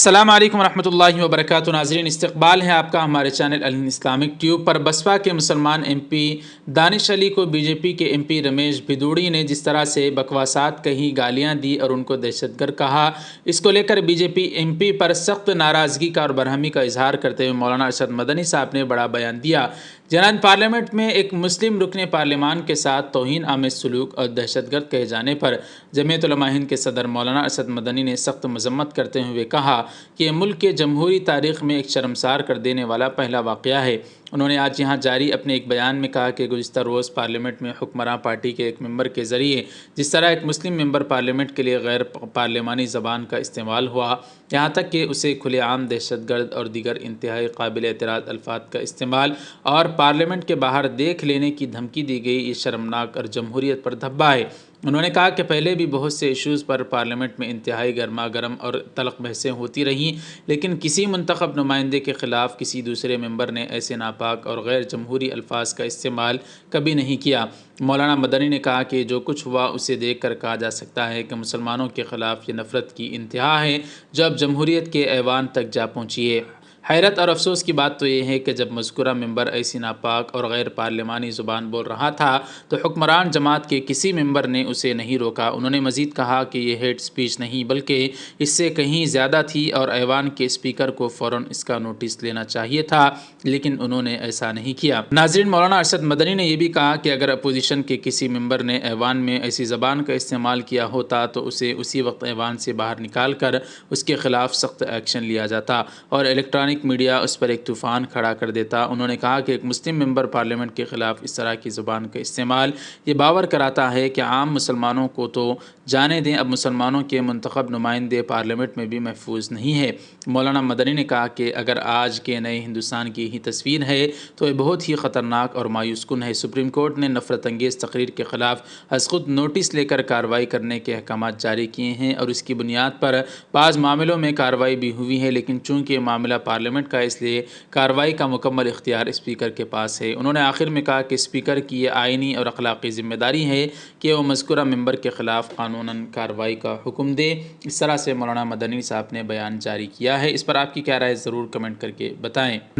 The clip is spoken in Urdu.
السلام علیکم ورحمۃ اللہ وبرکاتہ۔ ناظرین، استقبال ہے آپ کا ہمارے چینل اسلامک ٹیوب پر۔ بسپا کے مسلمان ایم پی دانش علی کو بی جے پی کے ایم پی رمیش بھدوڑی نے جس طرح سے بکواسات کہی، گالیاں دی اور ان کو دہشت گرد کہا، اس کو لے کر B J P M P پر سخت ناراضگی کا اور برہمی کا اظہار کرتے ہوئے مولانا ارشد مدنی صاحب نے بڑا بیان دیا۔ جنان پارلیمنٹ میں ایک مسلم رکن پارلیمان کے ساتھ توہین آمیز سلوک اور دہشت گرد کہے جانے پر جمعیت علماء ہند کے صدر مولانا ارشد مدنی نے سخت مذمت کرتے ہوئے کہا کہ یہ ملک کے جمہوری تاریخ میں ایک شرمسار کر دینے والا پہلا واقعہ ہے۔ انہوں نے آج یہاں جاری اپنے ایک بیان میں کہا کہ گزشتہ روز پارلیمنٹ میں حکمراں پارٹی کے ایک ممبر کے ذریعے جس طرح ایک مسلم ممبر پارلیمنٹ کے لیے غیر پارلیمانی زبان کا استعمال ہوا، یہاں تک کہ اسے کھلے عام دہشت گرد اور دیگر انتہائی قابل اعتراض الفاظ کا استعمال اور پارلیمنٹ کے باہر دیکھ لینے کی دھمکی دی گئی، یہ شرمناک اور جمہوریت پر دھبا ہے۔ انہوں نے کہا کہ پہلے بھی بہت سے ایشوز پر پارلیمنٹ میں انتہائی گرما گرم اور تلخ بحثیں ہوتی رہیں، لیکن کسی منتخب نمائندے کے خلاف کسی دوسرے ممبر نے ایسے ناپاک اور غیر جمہوری الفاظ کا استعمال کبھی نہیں کیا۔ مولانا مدنی نے کہا کہ جو کچھ ہوا اسے دیکھ کر کہا جا سکتا ہے کہ مسلمانوں کے خلاف یہ نفرت کی انتہا ہے جو اب جمہوریت کے ایوان تک جا پہنچی ہے۔ حیرت اور افسوس کی بات تو یہ ہے کہ جب مذکورہ ممبر ایسی ناپاک اور غیر پارلیمانی زبان بول رہا تھا تو حکمران جماعت کے کسی ممبر نے اسے نہیں روکا۔ انہوں نے مزید کہا کہ یہ ہیٹ سپیچ نہیں بلکہ اس سے کہیں زیادہ تھی اور ایوان کے اسپیکر کو فوراً اس کا نوٹس لینا چاہیے تھا، لیکن انہوں نے ایسا نہیں کیا۔ ناظرین، مولانا ارشد مدنی نے یہ بھی کہا کہ اگر اپوزیشن کے کسی ممبر نے ایوان میں ایسی زبان کا استعمال کیا ہوتا تو اسے اسی وقت ایوان سے باہر نکال کر اس کے خلاف سخت ایکشن لیا جاتا اور الیکٹرانک میڈیا اس پر ایک طوفان کھڑا کر دیتا۔ انہوں نے کہا کہ ایک مسلم ممبر پارلیمنٹ کے خلاف اس طرح کی زبان کا استعمال یہ باور کراتا ہے کہ عام مسلمانوں کو تو جانے دیں، اب مسلمانوں کے منتخب نمائندے پارلیمنٹ میں بھی محفوظ نہیں ہے۔ مولانا مدنی نے کہا کہ اگر آج کے نئے ہندوستان کی ہی تصویر ہے تو یہ بہت ہی خطرناک اور مایوس کن ہے۔ سپریم کورٹ نے نفرت انگیز تقریر کے خلاف از خود نوٹس لے کر کارروائی کرنے کے احکامات جاری کیے ہیں اور اس کی بنیاد پر بعض معاملوں میں کارروائی بھی ہوئی ہے، لیکن چونکہ یہ معاملہ پارلیمنٹ کا اس لیے کارروائی کا مکمل اختیار اسپیکر کے پاس ہے۔ انہوں نے آخر میں کہا کہ اسپیکر کی یہ آئینی اور اخلاقی ذمہ داری ہے کہ وہ مذکورہ ممبر کے خلاف قانوناً کارروائی کا حکم دے۔ اس طرح سے مولانا مدنی صاحب نے بیان جاری کیا ہے۔ اس پر آپ کی کیا رائے ضرور کمنٹ کر کے بتائیں۔